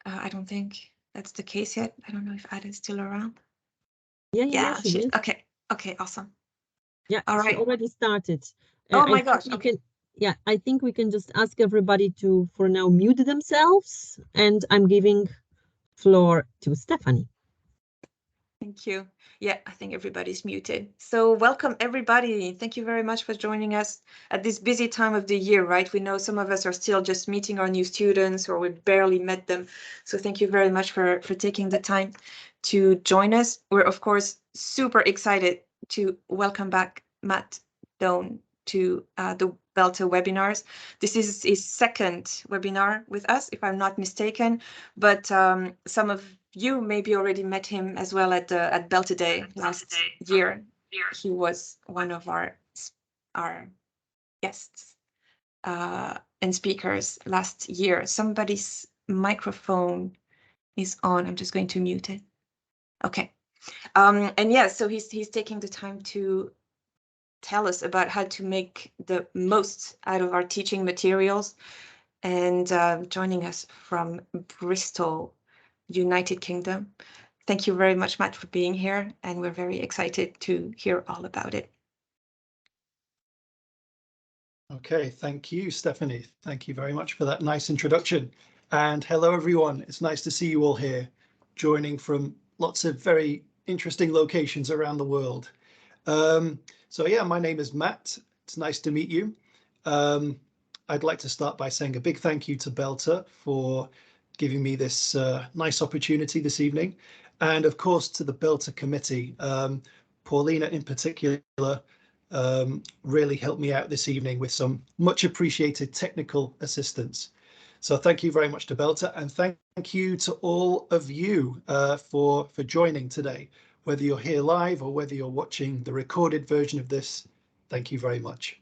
I don't think that's the case yet. I don't know if Ada's still around. Yeah, she is. Okay, awesome. Yeah, all she right. already started. Oh my gosh. Okay. Yeah, I think we can just ask everybody to, for now, mute themselves. And I'm giving floor to Stephanie. Thank you. Yeah, I think everybody's muted. So welcome, everybody. Thank you very much for joining us at this busy time of the year, right? We know some of us are still just meeting our new students or we barely met them. So thank you very much for taking the time to join us. We're, of course, super excited to welcome back Matt Doan to the BELTA webinars. This is his second webinar with us, if I'm not mistaken, but some of you maybe already met him as well at BELTA Day last year. He was one of our guests and speakers last year. Somebody's microphone is on. I'm just going to mute it. Okay. And yeah, so he's taking the time to tell us about how to make the most out of our teaching materials, and joining us from Bristol, United Kingdom. Thank you very much, Matt, for being here, and we're very excited to hear all about it. Okay, thank you, Stephanie. Thank you very much for that nice introduction. And hello, everyone. It's nice to see you all here, joining from lots of very interesting locations around the world. So yeah, my name is Matt. It's nice to meet you. I'd like to start by saying a big thank you to BELTA for giving me this nice opportunity this evening. And of course, to the BELTA committee, Paulina in particular, really helped me out this evening with some much appreciated technical assistance. So thank you very much to BELTA, and thank you to all of you for joining today. Whether you're here live or whether you're watching the recorded version of this, thank you very much.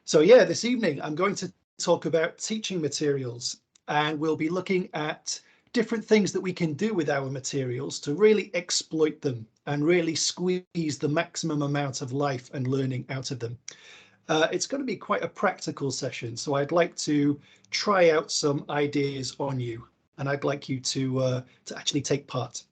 So yeah, this evening I'm going to talk about teaching materials, and we'll be looking at different things that we can do with our materials to really exploit them and really squeeze the maximum amount of life and learning out of them. It's going to be quite a practical session, so I'd like to try out some ideas on you, and I'd like you to actually take part.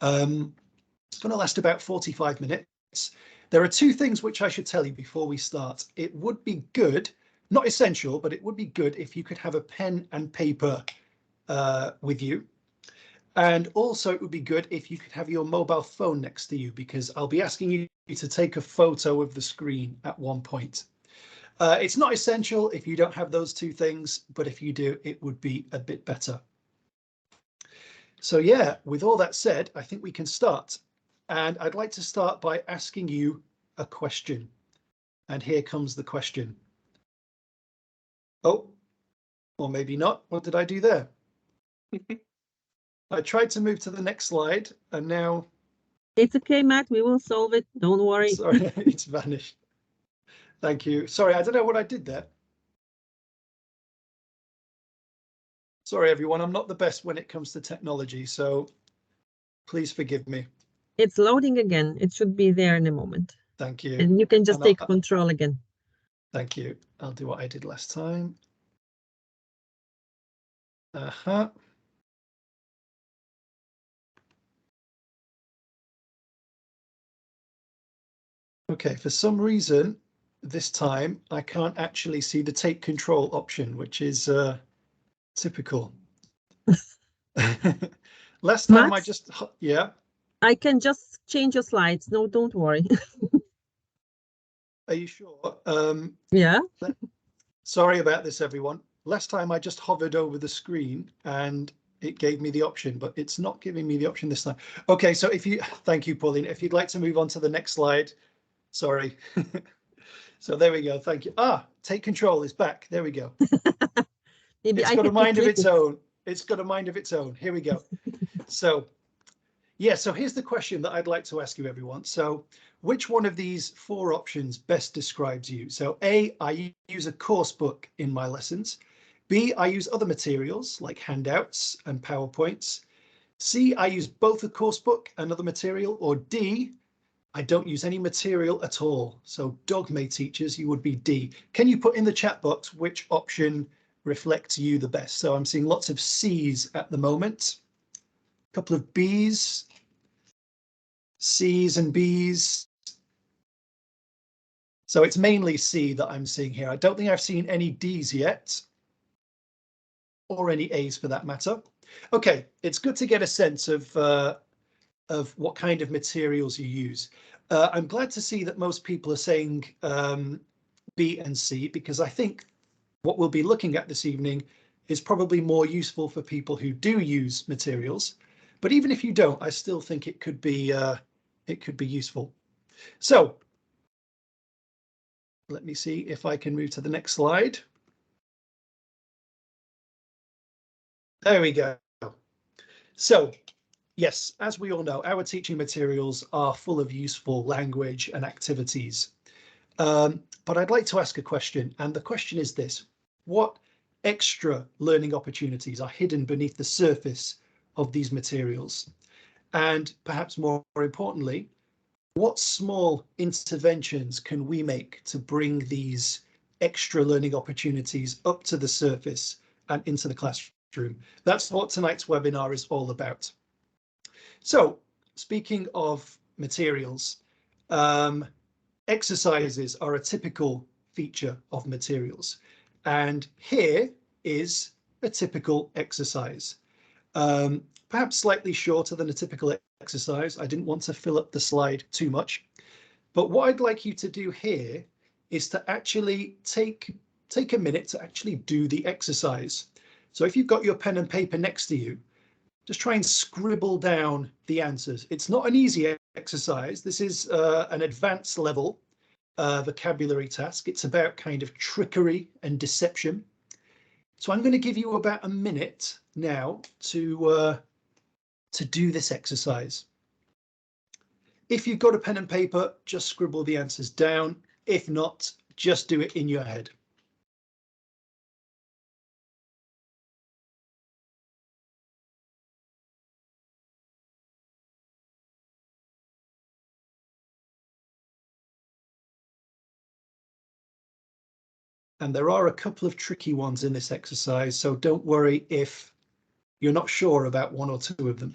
It's going to last about 45 minutes. There are two things which I should tell you before we start. It would be good, not essential, but it would be good if you could have a pen and paper with you. And also it would be good if you could have your mobile phone next to you, because I'll be asking you to take a photo of the screen at one point. It's not essential if you don't have those two things, but if you do, it would be a bit better. So yeah, with all that said, I think we can start. And I'd like to start by asking you a question. And here comes the question. Oh, or maybe not. What did I do there? I tried to move to the next slide, and now... It's okay, Matt. We will solve it. Don't worry. Sorry, it's vanished. Thank you. Sorry, I don't know what I did there. Sorry, everyone. I'm not the best when it comes to technology, so please forgive me. It's loading again. It should be there in a moment. Thank you. And you can just take control again. Thank you. I'll do what I did last time. Okay, for some reason, this time I can't actually see the take control option, which is typical. Last time Matt, yeah. I can just change your slides. No, don't worry. Are you sure? Yeah. Sorry about this, everyone. Last time I just hovered over the screen and it gave me the option, but it's not giving me the option this time. Okay, so thank you, Pauline. If you'd like to move on to the next slide. Sorry. So there we go. Thank you. Take control is back. There we go. Maybe it's got a mind of its own. It's got a mind of its own. Here we go. So yeah, so here's the question that I'd like to ask you, everyone. So which one of these four options best describes you? So A, I use a course book in my lessons. B, I use other materials like handouts and PowerPoints. C, I use both a course book and other material. Or D, I don't use any material at all. So dogma teachers, you would be D. Can you put in the chat box which option reflects you the best. So I'm seeing lots of C's at the moment, a couple of B's, C's and B's. So it's mainly C that I'm seeing here. I don't think I've seen any D's yet, or any A's for that matter. Okay, it's good to get a sense of what kind of materials you use. I'm glad to see that most people are saying B and C, because I think what we'll be looking at this evening is probably more useful for people who do use materials. But even if you don't, I still think it could be useful. So let me see if I can move to the next slide. There we go. So yes, as we all know, our teaching materials are full of useful language and activities. But I'd like to ask a question, and the question is this: what extra learning opportunities are hidden beneath the surface of these materials? And perhaps more importantly, what small interventions can we make to bring these extra learning opportunities up to the surface and into the classroom? That's what tonight's webinar is all about. So, speaking of materials, exercises are a typical feature of materials. And here is a typical exercise. Perhaps slightly shorter than a typical exercise. I didn't want to fill up the slide too much. But what I'd like you to do here is to actually take a minute to actually do the exercise. So if you've got your pen and paper next to you, just try and scribble down the answers. It's not an easy exercise. This is an advanced level vocabulary task. It's about kind of trickery and deception. So I'm going to give you about a minute now to do this exercise. If you've got a pen and paper, just scribble the answers down. If not, just do it in your head. And there are a couple of tricky ones in this exercise, so don't worry if you're not sure about one or two of them.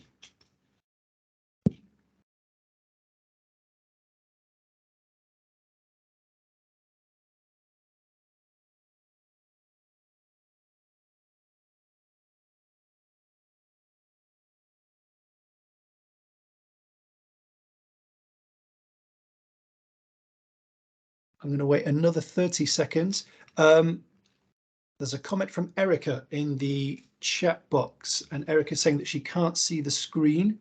I'm going to wait another 30 seconds. There's a comment from Erica in the chat box, and Erica's saying that she can't see the screen.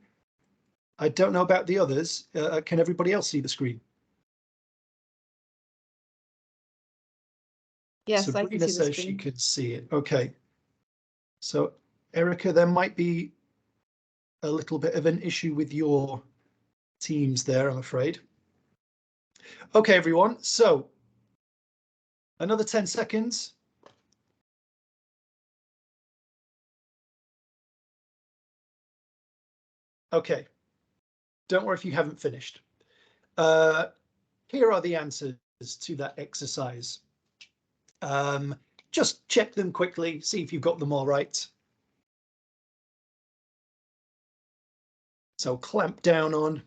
I don't know about the others. Can everybody else see the screen? Yes, Sabrina I can see the says screen. she could see it. Okay. So Erica, there might be a little bit of an issue with your Teams there, I'm afraid. Okay, everyone. So another 10 seconds. Okay. Don't worry if you haven't finished. Here are the answers to that exercise. Just check them quickly, see if you've got them all right. So clamp down on,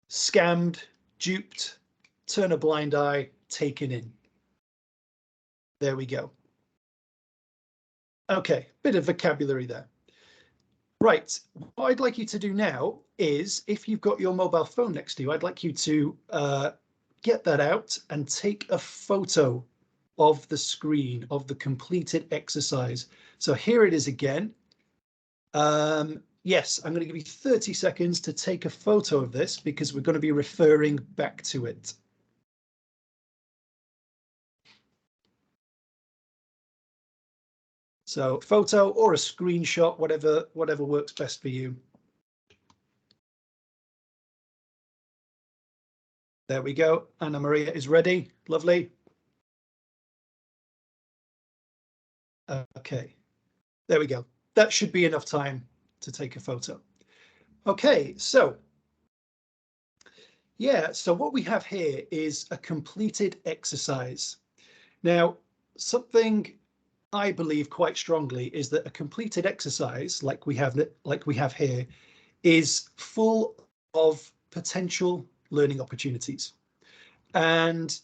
scammed, duped, turn a blind eye, taken in. There we go. Okay, bit of vocabulary there. Right, what I'd like you to do now is, if you've got your mobile phone next to you, I'd like you to get that out and take a photo of the screen of the completed exercise. So here it is again. Yes, I'm going to give you 30 seconds to take a photo of this because we're going to be referring back to it. So photo or a screenshot, whatever works best for you. There we go. Anna Maria is ready. Lovely. Okay, there we go. That should be enough time to take a photo. Okay, so yeah, so what we have here is a completed exercise. Now, something I believe quite strongly is that a completed exercise like we have here is full of potential learning opportunities. And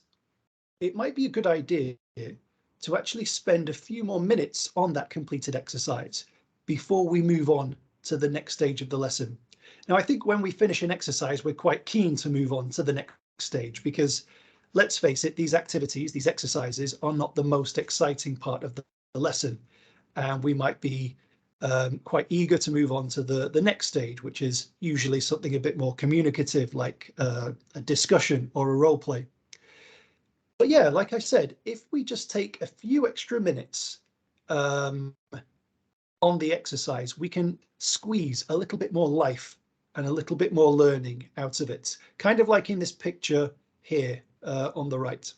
it might be a good idea to actually spend a few more minutes on that completed exercise before we move on to the next stage of the lesson. Now, I think when we finish an exercise, we're quite keen to move on to the next stage because, let's face it, these activities, these exercises are not the most exciting part of the lesson. And we might be quite eager to move on to the next stage, which is usually something a bit more communicative, like a discussion or a role play. But yeah, like I said, if we just take a few extra minutes on the exercise, we can squeeze a little bit more life and a little bit more learning out of it, kind of like in this picture here on the right.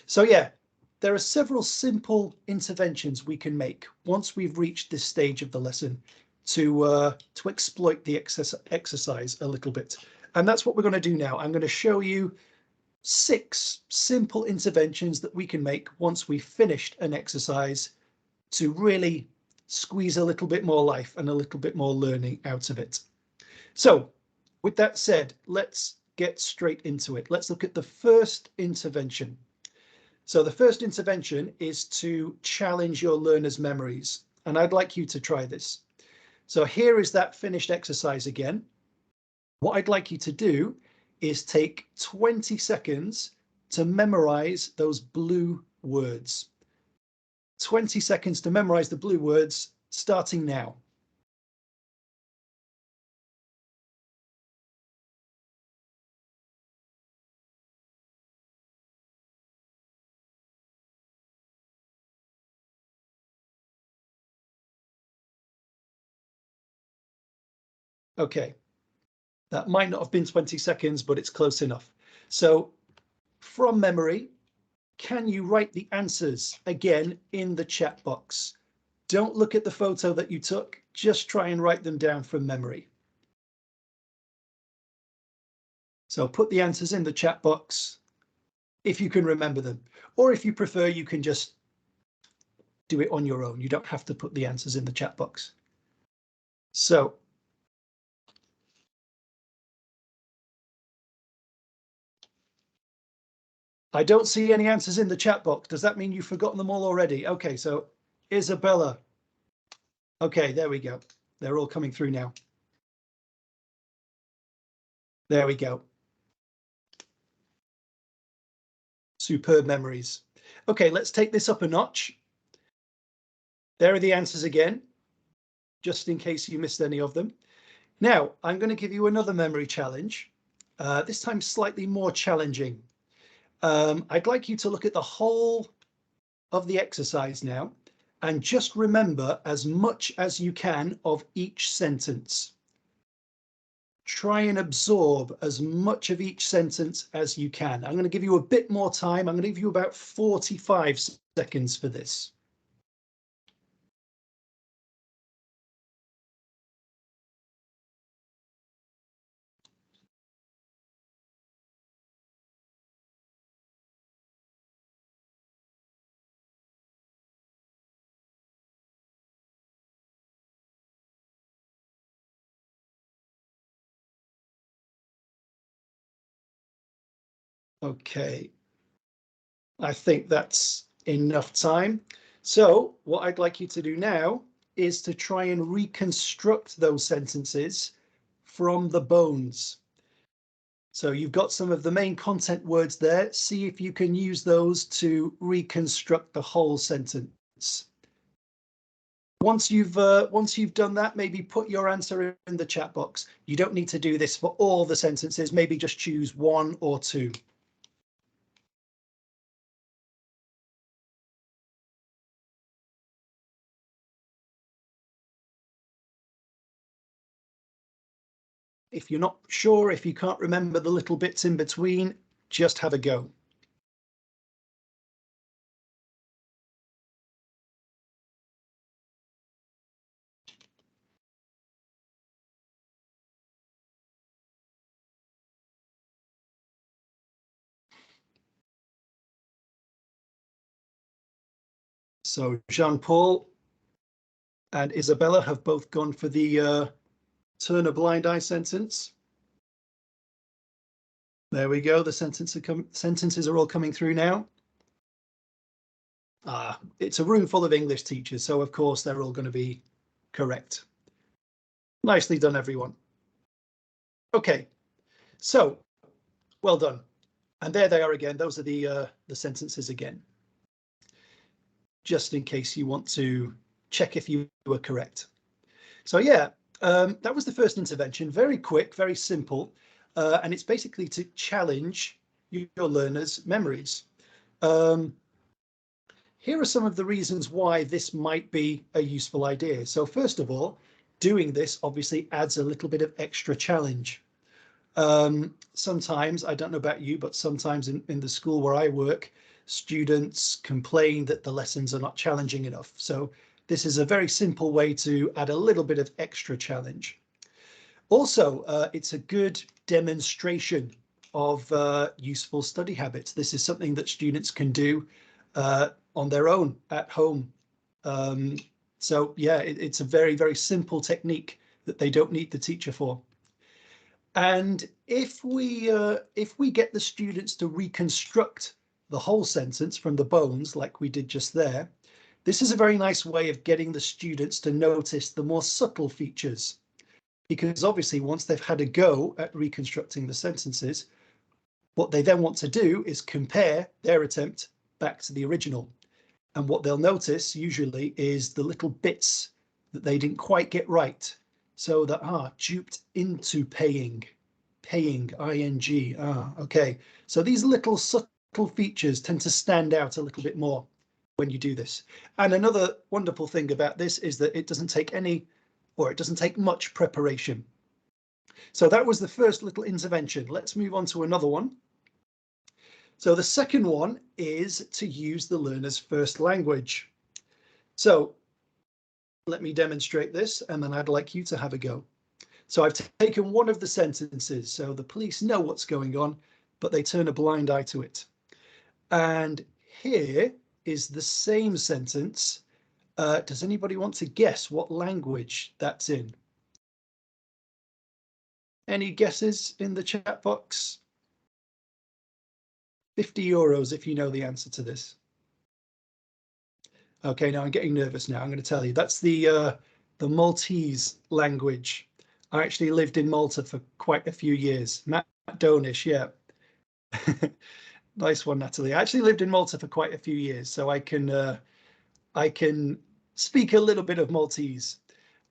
So yeah, there are several simple interventions we can make once we've reached this stage of the lesson to exploit the exercise a little bit. And that's what we're going to do now. I'm going to show you 6 simple interventions that we can make once we've finished an exercise to really squeeze a little bit more life and a little bit more learning out of it. So with that said, let's get straight into it. Let's look at the first intervention. So the first intervention is to challenge your learners' memories. And I'd like you to try this. So here is that finished exercise again. What I'd like you to do is take 20 seconds to memorize those blue words. 20 seconds to memorize the blue words, starting now. Okay, that might not have been 20 seconds, but it's close enough. So from memory, can you write the answers again in the chat box? Don't look at the photo that you took, just try and write them down from memory. So put the answers in the chat box if you can remember them, or if you prefer, you can just do it on your own. You don't have to put the answers in the chat box. So I don't see any answers in the chat box. Does that mean you've forgotten them all already? Okay, so Isabella. Okay, there we go. They're all coming through now. There we go. Superb memories. Okay, let's take this up a notch. There are the answers again, just in case you missed any of them. Now, I'm going to give you another memory challenge, this time slightly more challenging. I'd like you to look at the whole of the exercise now and just remember as much as you can of each sentence. Try and absorb as much of each sentence as you can. I'm going to give you a bit more time. I'm going to give you about 45 seconds for this. Okay, I think that's enough time. So what I'd like you to do now is to try and reconstruct those sentences from the bones. So you've got some of the main content words there. See if you can use those to reconstruct the whole sentence. Once you've done that, maybe put your answer in the chat box. You don't need to do this for all the sentences. Maybe just choose 1 or 2. If you're not sure, if you can't remember the little bits in between, just have a go. So Jean-Paul and Isabella have both gone for the turn a blind eye sentence. There we go. The sentences are all coming through now. It's a room full of English teachers, so of course they're all going to be correct. Nicely done, everyone. Okay, so well done. And there they are again. Those are the sentences again, just in case you want to check if you were correct. So yeah, that was the first intervention. Very quick, very simple, and it's basically to challenge your learners' memories. Here are some of the reasons why this might be a useful idea. So first of all, doing this obviously adds a little bit of extra challenge. Sometimes, I don't know about you, but sometimes in the school where I work, students complain that the lessons are not challenging enough. So this is a very simple way to add a little bit of extra challenge. Also, it's a good demonstration of useful study habits. This is something that students can do on their own at home. So yeah, it's a very, very simple technique that they don't need the teacher for. And if we get the students to reconstruct the whole sentence from the bones, like we did just there, this is a very nice way of getting the students to notice the more subtle features. Because obviously, once they've had a go at reconstructing the sentences, what they then want to do is compare their attempt back to the original. And what they'll notice usually is the little bits that they didn't quite get right. So that, duped into paying, ing, okay. So these little subtle features tend to stand out a little bit more when you do this. And another wonderful thing about this is that it doesn't take much preparation. So that was the first little intervention. Let's move on to another one. So the second one is to use the learner's first language. So let me demonstrate this, and then I'd like you to have a go. So I've taken one of the sentences. So the police know what's going on, but they turn a blind eye to it. And here is the same sentence. Does anybody want to guess what language that's in? Any guesses in the chat box? 50 euros if you know the answer to this. Okay, now I'm getting nervous now. I'm going to tell you. That's the Maltese language. I actually lived in Malta for quite a few years. Matt Donish, yeah. Nice one, Natalie. I actually lived in Malta for quite a few years, so I can speak a little bit of Maltese.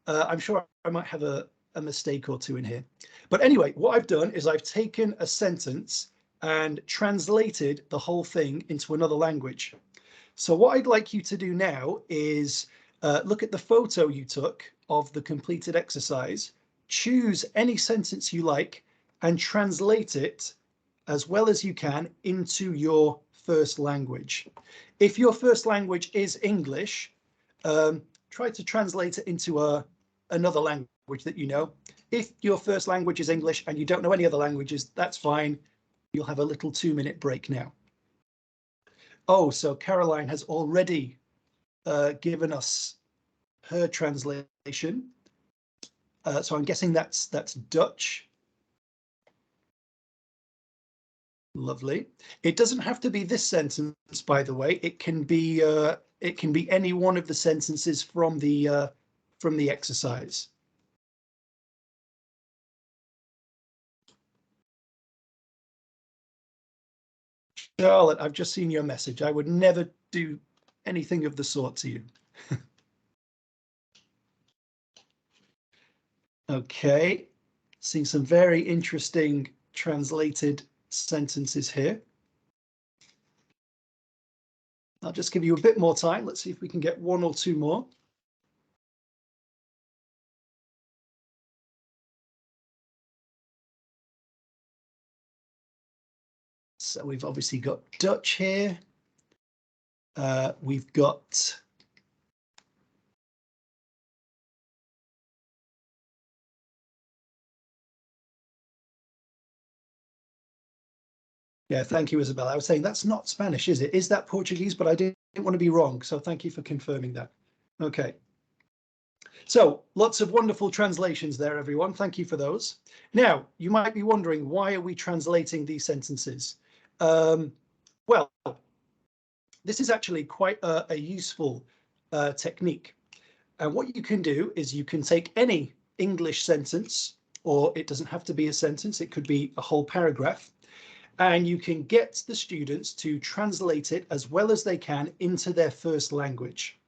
I'm sure I might have a mistake or two in here. But anyway, what I've done is I've taken a sentence and translated the whole thing into another language. So what I'd like you to do now is look at the photo you took of the completed exercise, choose any sentence you like and translate it as well as you can into your first language. If your first language is English, try to translate it into another language that you know. If your first language is English and you don't know any other languages, that's fine. You'll have a little 2-minute break now. Oh, so Caroline has already given us her translation. So I'm guessing that's Dutch. Lovely. It doesn't have to be this sentence, by the way. It can be any one of the sentences from the exercise. Charlotte, I've just seen your message. I would never do anything of the sort to you. Okay, seeing some very interesting translated sentences here. I'll just give you a bit more time. Let's see if we can get one or two more. So we've obviously got Dutch here. We've got Yeah, thank you, Isabel. I was saying that's not Spanish, is it? Is that Portuguese? But I didn't want to be wrong. So thank you for confirming that. Okay. So lots of wonderful translations there, everyone. Thank you for those. Now, you might be wondering, why are we translating these sentences? Well, this is actually quite a useful technique. And what you can do is you can take any English sentence, or it doesn't have to be a sentence, it could be a whole paragraph, and you can get the students to translate it as well as they can into their first language.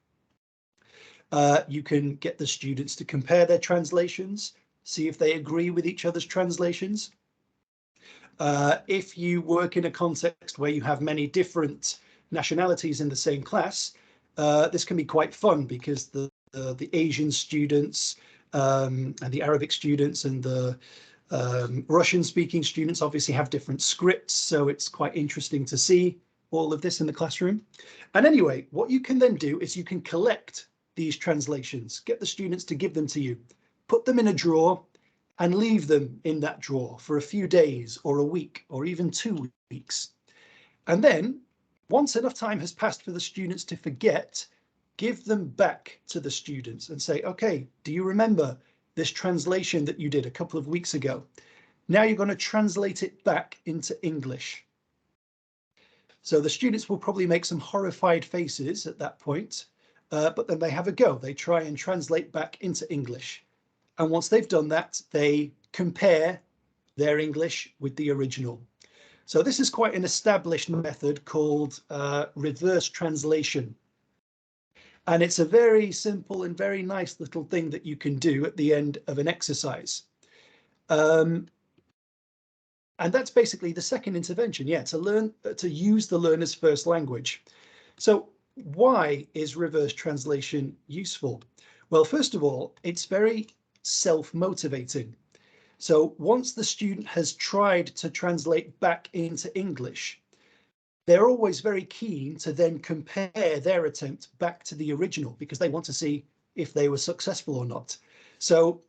You can get the students to compare their translations, see if they agree with each other's translations. If you work in a context where you have many different nationalities in the same class, this can be quite fun because the Asian students and the Arabic students and the Russian-speaking students obviously have different scripts, so it's quite interesting to see all of this in the classroom. And anyway, what you can then do is you can collect these translations, get the students to give them to you, put them in a drawer and leave them in that drawer for a few days or a week or even 2 weeks. And then once enough time has passed for the students to forget, give them back to the students and say, okay, do you remember this translation that you did a couple of weeks ago? Now you're going to translate it back into English. So the students will probably make some horrified faces at that point, but then they have a go. They try and translate back into English. And once they've done that, they compare their English with the original. So this is quite an established method called reverse translation. And it's a very simple and very nice little thing that you can do at the end of an exercise. And that's basically the second intervention, yeah, to use the learner's first language. So why is reverse translation useful? Well, first of all, it's very self-motivating. So once the student has tried to translate back into English, they're always very keen to then compare their attempt back to the original because they want to see if they were successful or not. So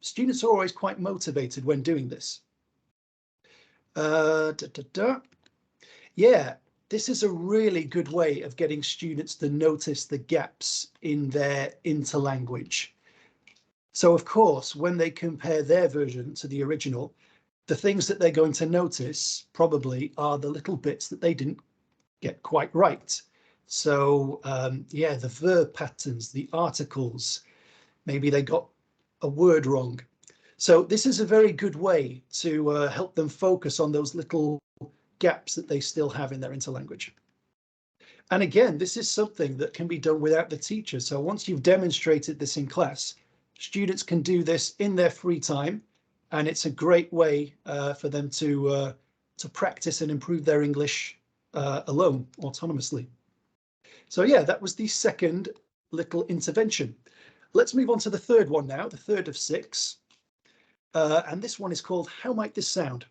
students are always quite motivated when doing this. Yeah, this is a really good way of getting students to notice the gaps in their interlanguage. So of course, when they compare their version to the original, the things that they're going to notice probably are the little bits that they didn't get quite right. So yeah, the verb patterns, the articles, maybe they got a word wrong. So this is a very good way to help them focus on those little gaps that they still have in their interlanguage. And again, this is something that can be done without the teacher. So once you've demonstrated this in class, students can do this in their free time, and it's a great way for them to practice and improve their English alone, autonomously. So yeah, that was the second little intervention. Let's move on to the third one now, the third of 6. And this one is called How Might This Sound?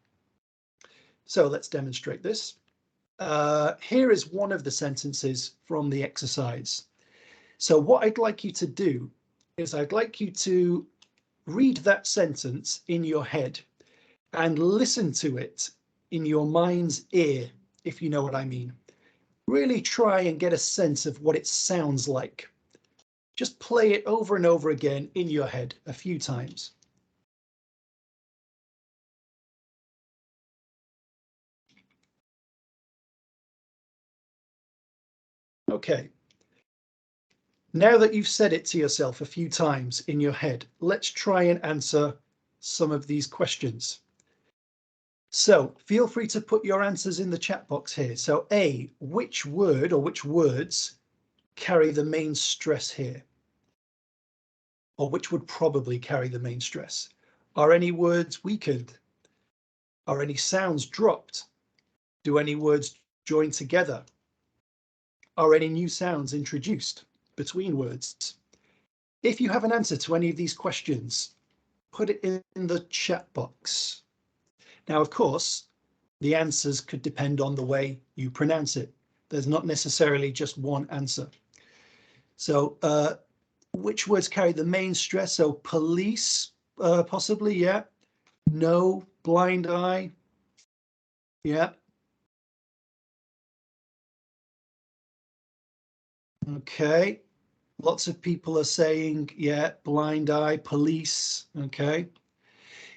So let's demonstrate this. Here is one of the sentences from the exercise. So what I'd like you to do is I'd like you to read that sentence in your head and listen to it in your mind's ear, if you know what I mean. Really try and get a sense of what it sounds like. Just play it over and over again in your head a few times. Okay. Now that you've said it to yourself a few times in your head, let's try and answer some of these questions. So feel free to put your answers in the chat box here. So A, which word or which words carry the main stress here? Or which would probably carry the main stress? Are any words weakened? Are any sounds dropped? Do any words join together? Are any new sounds introduced between words? If you have an answer to any of these questions, put it in the chat box. Now, of course, the answers could depend on the way you pronounce it. There's not necessarily just one answer. So which words carry the main stress? So police, possibly, yeah. No, blind eye. Yeah. Okay. Lots of people are saying, yeah, blind eye, police. Okay.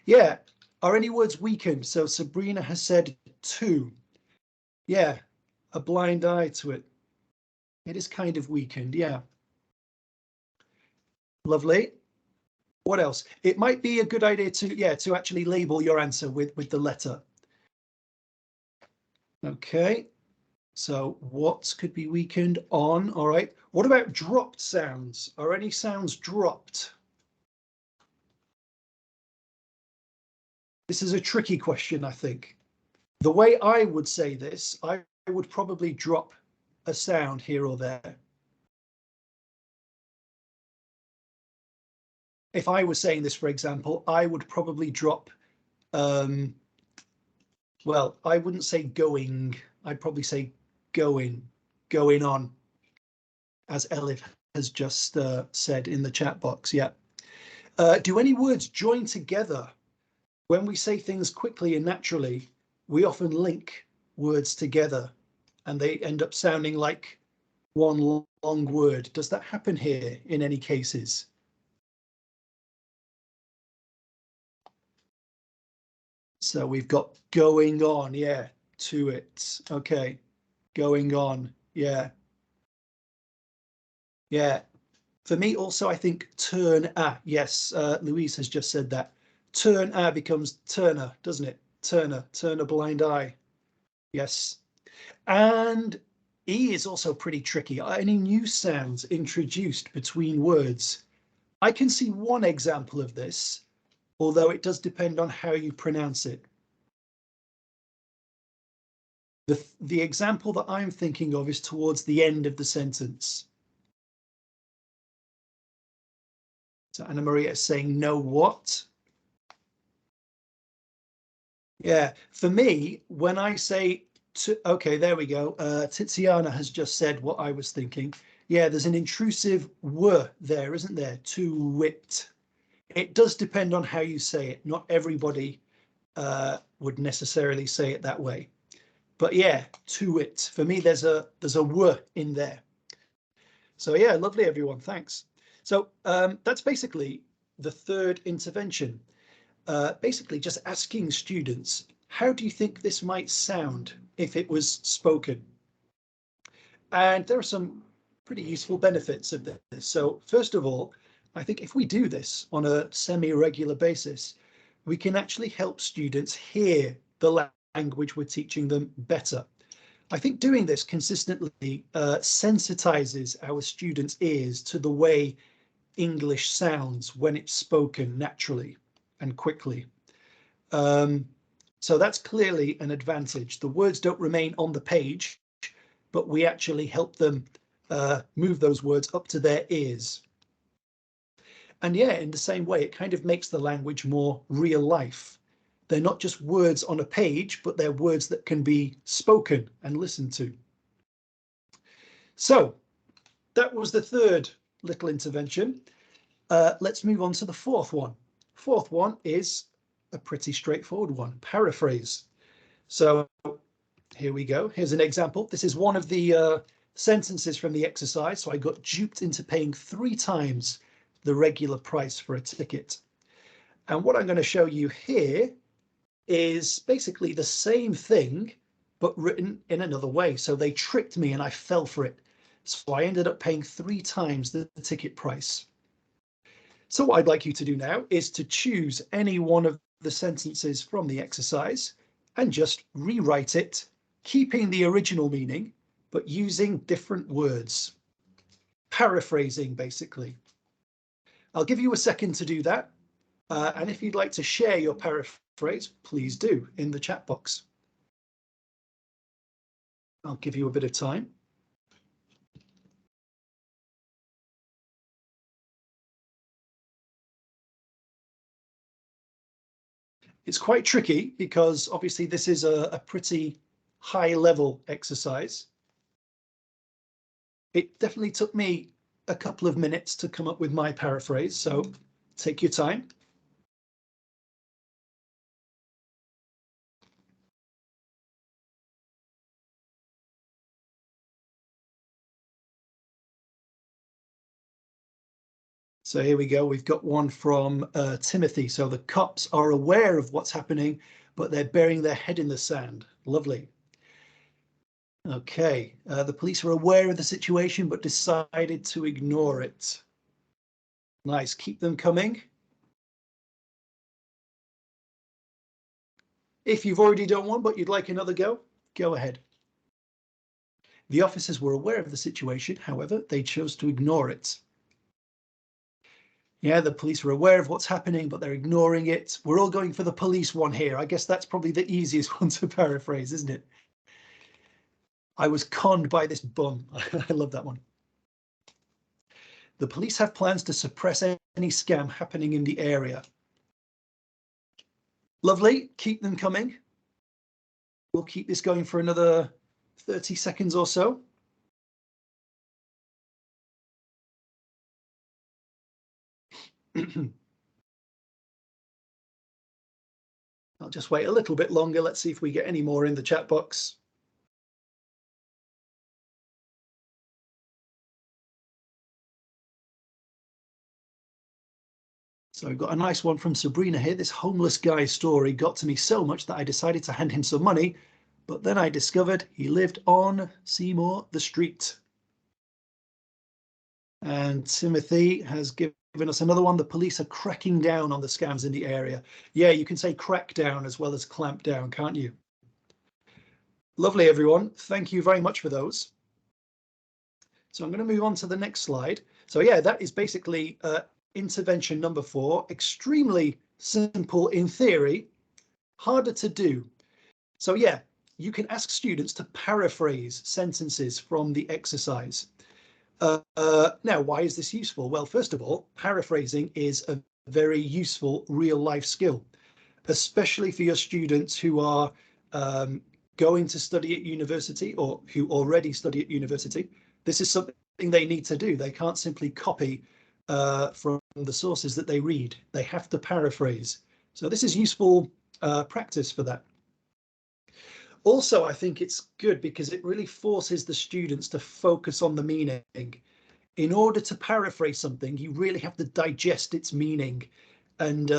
Yeah. Are any words weakened? So Sabrina has said two. Yeah, a blind eye to it. It is kind of weakened. Yeah. Lovely. What else? It might be a good idea to, yeah, to actually label your answer with the letter. Okay. So what could be weakened on? All right. What about dropped sounds? Are any sounds dropped? This is a tricky question, I think. The way I would say this, I would probably drop a sound here or there. If I was saying this, for example, I would probably drop, well, I wouldn't say going. I'd probably say going on, as Elif has just said in the chat box. Yeah. Do any words join together? When we say things quickly and naturally, we often link words together and they end up sounding like one long word. Does that happen here in any cases? So we've got going on, yeah, to it. Okay, going on, yeah. Yeah. For me also, I think turn yes, Louise has just said that. Turn becomes Turner, doesn't it? Turn a blind eye. Yes. And E is also pretty tricky. Any new sounds introduced between words? I can see one example of this, although it does depend on how you pronounce it. The example that I'm thinking of is towards the end of the sentence. So Anna Maria is saying, no what? Yeah, for me, when I say, okay, there we go. Tiziana has just said what I was thinking. Yeah, there's an intrusive w there, isn't there? To wit. It does depend on how you say it. Not everybody would necessarily say it that way. But yeah, to it. For me, there's a w in there. So yeah, lovely, everyone. Thanks. So that's basically the third intervention. Basically just asking students, how do you think this might sound if it was spoken? And there are some pretty useful benefits of this. So first of all, I think if we do this on a semi-regular basis, we can actually help students hear the language we're teaching them better. I think doing this consistently sensitizes our students' ears to the way English sounds when it's spoken naturally and quickly. So that's clearly an advantage. The words don't remain on the page, but we actually help them move those words up to their ears. And yeah, in the same way, it kind of makes the language more real life. They're not just words on a page, but they're words that can be spoken and listened to. So that was the third little intervention. Let's move on to the fourth one. Fourth one is a pretty straightforward one, paraphrase. So here we go. Here's an example. This is one of the sentences from the exercise. So I got duped into paying 3 times the regular price for a ticket. And what I'm going to show you here is basically the same thing, but written in another way. So they tricked me and I fell for it. So I ended up paying 3 times the ticket price. So what I'd like you to do now is to choose any one of the sentences from the exercise and just rewrite it, keeping the original meaning, but using different words. Paraphrasing, basically. I'll give you a second to do that. And if you'd like to share your paraphrase, please do in the chat box. I'll give you a bit of time. It's quite tricky because obviously this is a pretty high level exercise. It definitely took me a couple of minutes to come up with my paraphrase, so take your time. So here we go. We've got one from Timothy. So the cops are aware of what's happening, but they're burying their head in the sand. Lovely. Okay. The police were aware of the situation, but decided to ignore it. Nice. Keep them coming. If you've already done one, but you'd like another go, go ahead. The officers were aware of the situation. However, they chose to ignore it. Yeah, the police were aware of what's happening, but they're ignoring it. We're all going for the police one here. I guess that's probably the easiest one to paraphrase, isn't it? I was conned by this bum. I love that one. The police have plans to suppress any scam happening in the area. Lovely. Keep them coming. We'll keep this going for another 30 seconds or so. I'll just wait a little bit longer. Let's see if we get any more in the chat box. So we've got a nice one from Sabrina here. This homeless guy's story got to me so much that I decided to hand him some money, but then I discovered he lived on Seymour the street. And Timothy has given us another one. The police are cracking down on the scams in the area. Yeah, you can say crack down as well as clamp down, can't you? Lovely, everyone. Thank you very much for those. So I'm going to move on to the next slide. So yeah, that is basically intervention number 4. Extremely simple in theory, harder to do. So yeah, you can ask students to paraphrase sentences from the exercise. Now, why is this useful? Well, first of all, paraphrasing is a very useful real life skill, especially for your students who are going to study at university or who already study at university. This is something they need to do. They can't simply copy from the sources that they read. They have to paraphrase. So this is useful practice for that. Also, I think it's good because it really forces the students to focus on the meaning. In order to paraphrase something, you really have to digest its meaning and,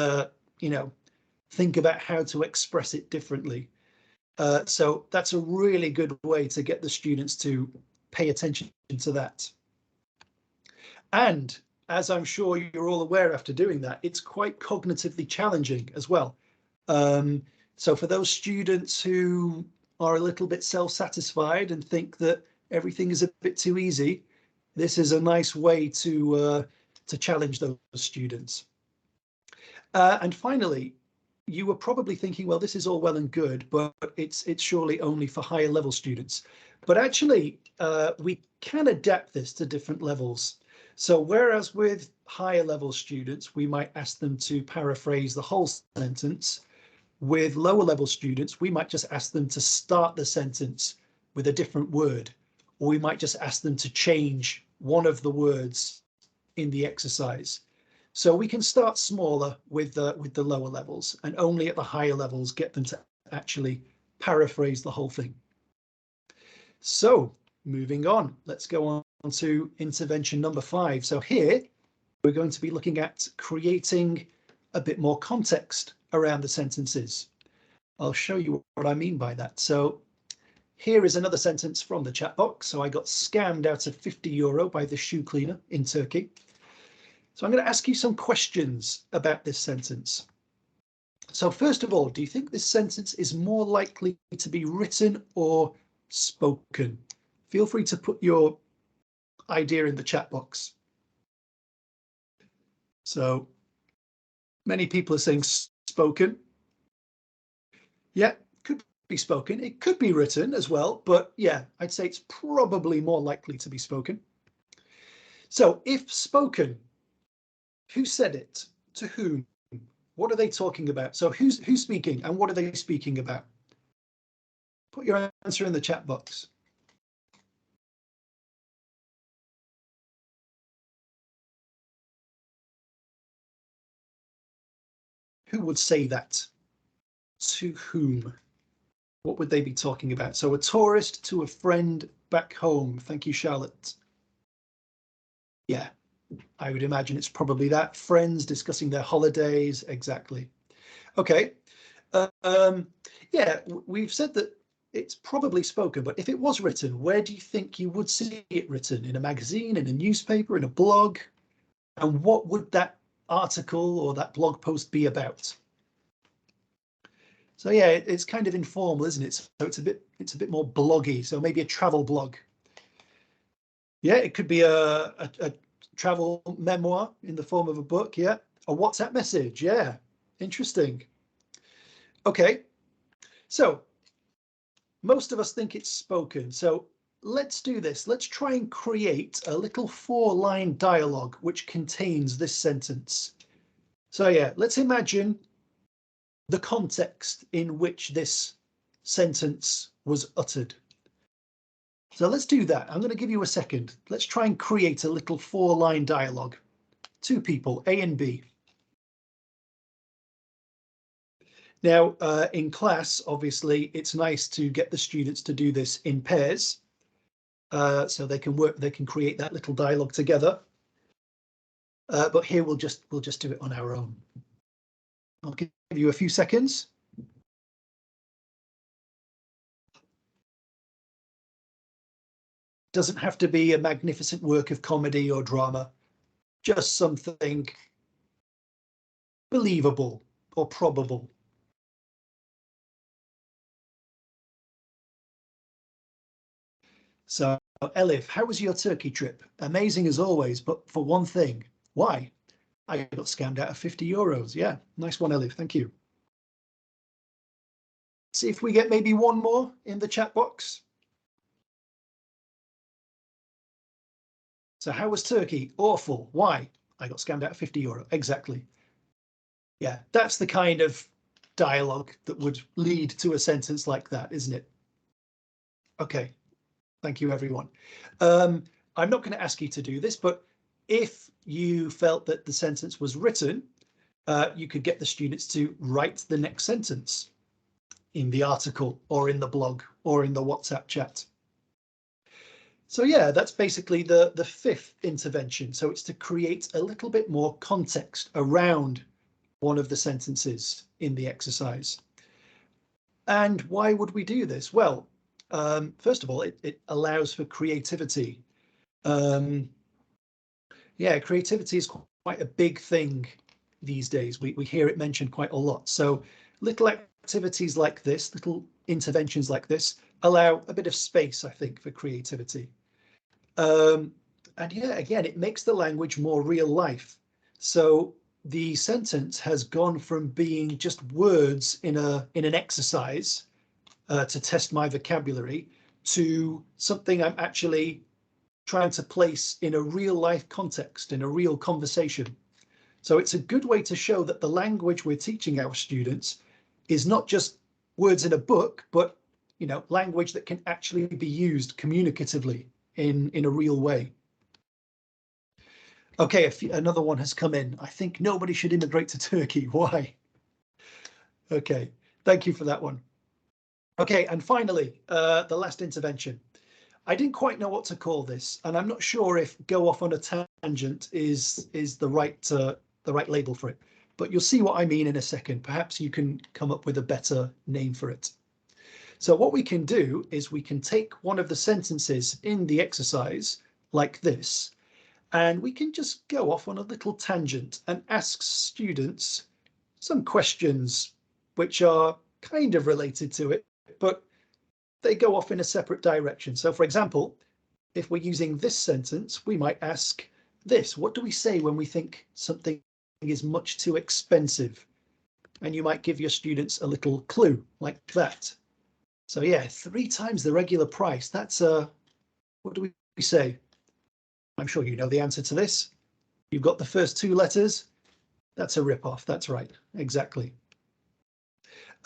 you know, think about how to express it differently. So that's a really good way to get the students to pay attention to that. And as I'm sure you're all aware after doing that, it's quite cognitively challenging as well. So for those students who are a little bit self-satisfied and think that everything is a bit too easy, this is a nice way to challenge those students. And finally, you were probably thinking, well, this is all well and good, but it's surely only for higher level students. But actually, we can adapt this to different levels. So whereas with higher level students, we might ask them to paraphrase the whole sentence, with lower level students, we might just ask them to start the sentence with a different word, or we might just ask them to change one of the words in the exercise. So we can start smaller with the lower levels and only at the higher levels get them to actually paraphrase the whole thing. So moving on, let's go on to intervention number 5. So here we're going to be looking at creating a bit more context around the sentences. I'll show you what I mean by that. So here is another sentence from the chat box. So I got scammed out of €50 by the shoe cleaner in Turkey. So I'm going to ask you some questions about this sentence. So first of all, do you think this sentence is more likely to be written or spoken? Feel free to put your idea in the chat box. So many people are saying spoken. Yeah, could be spoken. It could be written as well, but yeah, I'd say it's probably more likely to be spoken. So if spoken, who said it? To whom? What are they talking about? So who's speaking and what are they speaking about? Put your answer in the chat box. Who would say that? To whom? What would they be talking about? So a tourist to a friend back home. Thank you, Charlotte. Yeah, I would imagine it's probably that. Friends discussing their holidays. Exactly. Okay. Yeah, we've said that it's probably spoken, but if it was written, where do you think you would see it written? In a magazine, in a newspaper, in a blog? And what would that article or that blog post be about? So yeah, it's kind of informal, isn't it? So it's a bit more bloggy. So maybe a travel blog. Yeah, it could be a travel memoir in the form of a book. Yeah, a WhatsApp message. Yeah, interesting. Okay, so most of us think it's spoken. So let's do this. Let's try and create a little 4-line dialogue which contains this sentence. So yeah, let's imagine the context in which this sentence was uttered. So let's do that. I'm going to give you a second. Let's try and create a little 4-line dialogue. 2 people, A and B. Now, in class, obviously, it's nice to get the students to do this in pairs, so they can create that little dialogue together. But here we'll just do it on our own. I'll give you a few seconds. Doesn't have to be a magnificent work of comedy or drama, just something believable or probable. So, Elif, how was your Turkey trip? Amazing as always, but for one thing. Why? I got scammed out of €50. Yeah, nice one, Elif. Thank you. See if we get maybe one more in the chat box. So how was Turkey? Awful. Why? I got scammed out of €50. Exactly. Yeah, that's the kind of dialogue that would lead to a sentence like that, isn't it? Okay. Thank you, everyone. I'm not going to ask you to do this, but if you felt that the sentence was written, you could get the students to write the next sentence in the article or in the blog or in the WhatsApp chat. So yeah, that's basically the 5th intervention. So it's to create a little bit more context around one of the sentences in the exercise. And why would we do this? Well, first of all, it allows for creativity. Yeah, creativity is quite a big thing these days. We hear it mentioned quite a lot. So little activities like this, little interventions like this, allow a bit of space, I think, for creativity. And yeah, again, it makes the language more real life. So the sentence has gone from being just words in an exercise to test my vocabulary to something I'm actually trying to place in a real life context, in a real conversation. So it's a good way to show that the language we're teaching our students is not just words in a book, but language that can actually be used communicatively in a real way. Okay, another one has come in. I think nobody should immigrate to Turkey. Why? Okay, thank you for that one. Okay, and finally, the last intervention. I didn't quite know what to call this, and I'm not sure if go off on a tangent is the right label for it, but you'll see what I mean in a second. Perhaps you can come up with a better name for it. So what we can do is we can take one of the sentences in the exercise like this, and we can just go off on a little tangent and ask students some questions which are kind of related to it, but they go off in a separate direction. So for example, if we're using this sentence, we might ask this: what do we say when we think something is much too expensive? And you might give your students a little clue like that. So yeah, 3 times the regular price. That's what do we say? I'm sure you know the answer to this. You've got the first 2 letters. That's a rip-off. That's right. Exactly.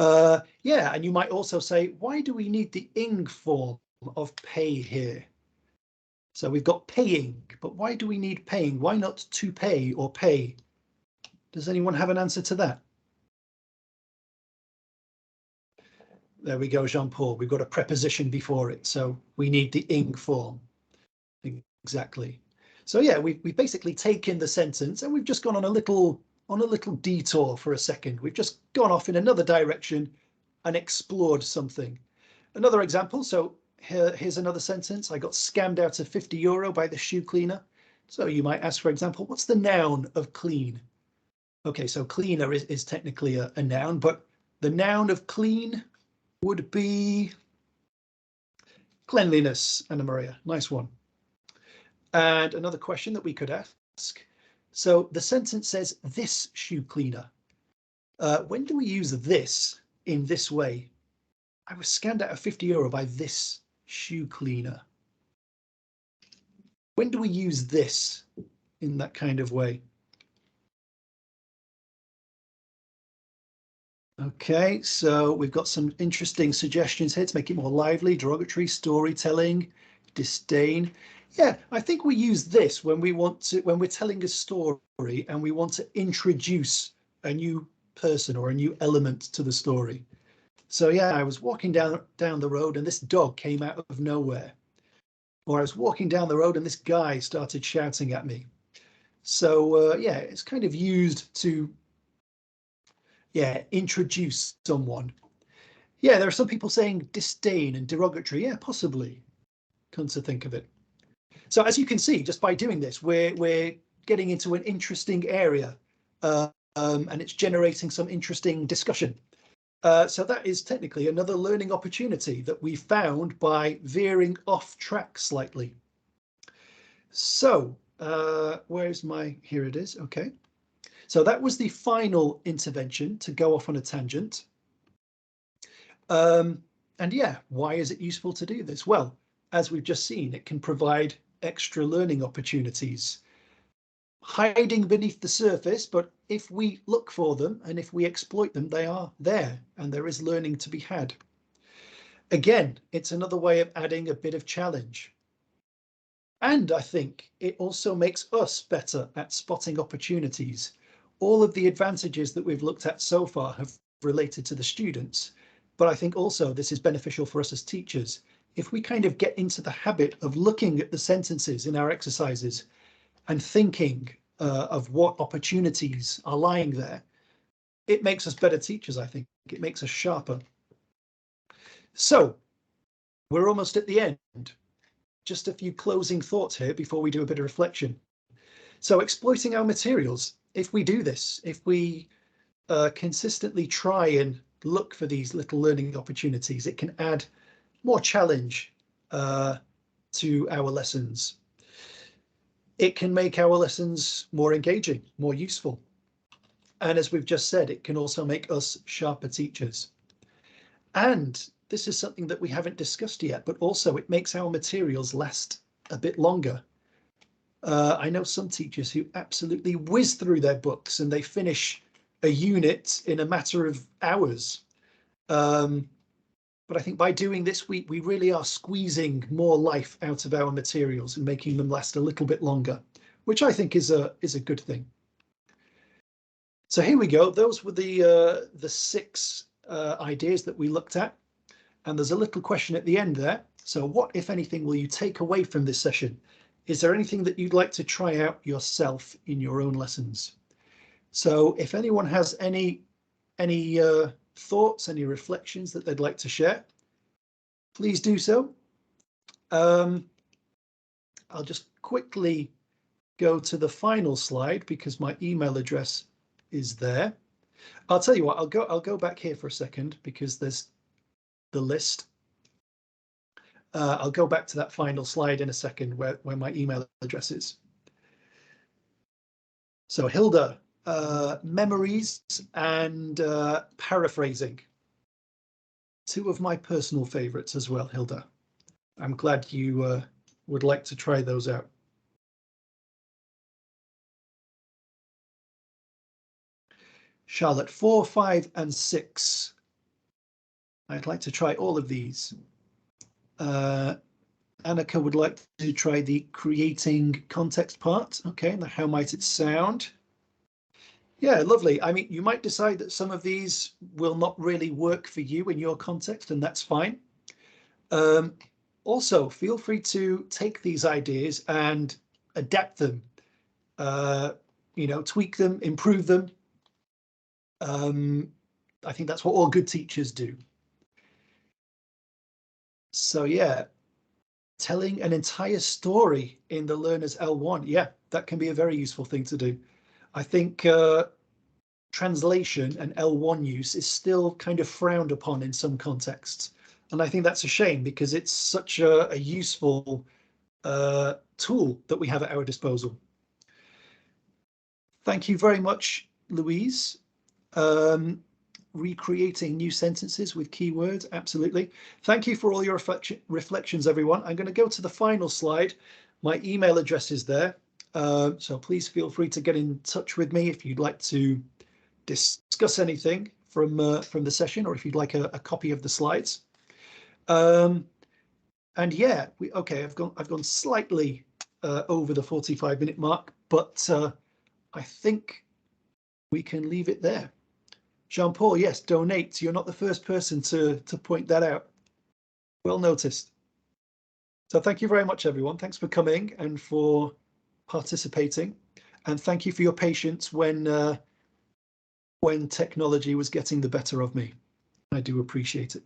Yeah, and you might also say, why do we need the ing form of pay here? So we've got paying, but why do we need paying? Why not to pay or pay? Does anyone have an answer to that? There we go, Jean-Paul. We've got a preposition before it, so we need the ing form. Exactly. So yeah, we've basically taken the sentence and we've just gone on a little detour for a second. We've just gone off in another direction and explored something. Another example, so here's another sentence. I got scammed out of €50 by the shoe cleaner. So you might ask, for example, what's the noun of clean? Okay, so cleaner is technically a noun, but the noun of clean would be cleanliness, Anna Maria. Nice one. And another question that we could ask. So the sentence says, this shoe cleaner. When do we use this in this way? I was scammed out of €50 by this shoe cleaner. When do we use this in that kind of way? Okay, so we've got some interesting suggestions here to make it more lively: derogatory, storytelling, disdain. Yeah, I think we use this when we're telling a story and we want to introduce a new person or a new element to the story. So yeah, I was walking down the road and this dog came out of nowhere. Or I was walking down the road and this guy started shouting at me. So yeah, it's kind of used to introduce someone. Yeah, there are some people saying disdain and derogatory. Yeah, possibly. Come to think of it. So as you can see, just by doing this, we're getting into an interesting area, and it's generating some interesting discussion. So that is technically another learning opportunity that we found by veering off track slightly. So where's my, here it is. Okay. So that was the final intervention to go off on a tangent. And yeah, why is it useful to do this? Well, as we've just seen, it can provide extra learning opportunities hiding beneath the surface, but if we look for them and if we exploit them, they are there and there is learning to be had. Again, it's another way of adding a bit of challenge. And I think it also makes us better at spotting opportunities. All of the advantages that we've looked at so far have related to the students, but I think also this is beneficial for us as teachers. If we kind of get into the habit of looking at the sentences in our exercises and thinking of what opportunities are lying there, it makes us better teachers, I think. It makes us sharper. So we're almost at the end. Just a few closing thoughts here before we do a bit of reflection. So exploiting our materials, if we do this, if we consistently try and look for these little learning opportunities, it can add more challenge to our lessons. It can make our lessons more engaging, more useful. And as we've just said, it can also make us sharper teachers. And this is something that we haven't discussed yet, but also it makes our materials last a bit longer. I know some teachers who absolutely whiz through their books and they finish a unit in a matter of hours. But I think by doing this, we really are squeezing more life out of our materials and making them last a little bit longer, which I think is a good thing. So here we go. Those were the 6 ideas that we looked at. And there's a little question at the end there. So what, if anything, will you take away from this session? Is there anything that you'd like to try out yourself in your own lessons? So if anyone has any thoughts, any reflections that they'd like to share, please do so. I'll just quickly go to the final slide because my email address is there. I'll tell you what, I'll go back here for a second because there's the list. I'll go back to that final slide in a second where my email address is. So Hilda, memories and paraphrasing. 2 of my personal favorites as well, Hilda. I'm glad you would like to try those out. Charlotte, 4, 5, and 6. I'd like to try all of these. Annika would like to try the creating context part. Okay, the how might it sound? Yeah, lovely. I mean, you might decide that some of these will not really work for you in your context, and that's fine. Also, feel free to take these ideas and adapt them, you know, tweak them, improve them. I think that's what all good teachers do. So yeah, telling an entire story in the learner's L1, yeah, that can be a very useful thing to do. I think translation and L1 use is still kind of frowned upon in some contexts. And I think that's a shame because it's such a useful tool that we have at our disposal. Thank you very much, Louise. Recreating new sentences with keywords, absolutely. Thank you for all your reflections, everyone. I'm going to go to the final slide. My email address is there, so please feel free to get in touch with me if you'd like to discuss anything from the session, or if you'd like a copy of the slides. And yeah, I've gone slightly over the 45-minute mark, but I think we can leave it there. Jean-Paul, yes, donate. You're not the first person to point that out. Well noticed. So thank you very much, everyone. Thanks for coming and for participating. And thank you for your patience when technology was getting the better of me. I do appreciate it.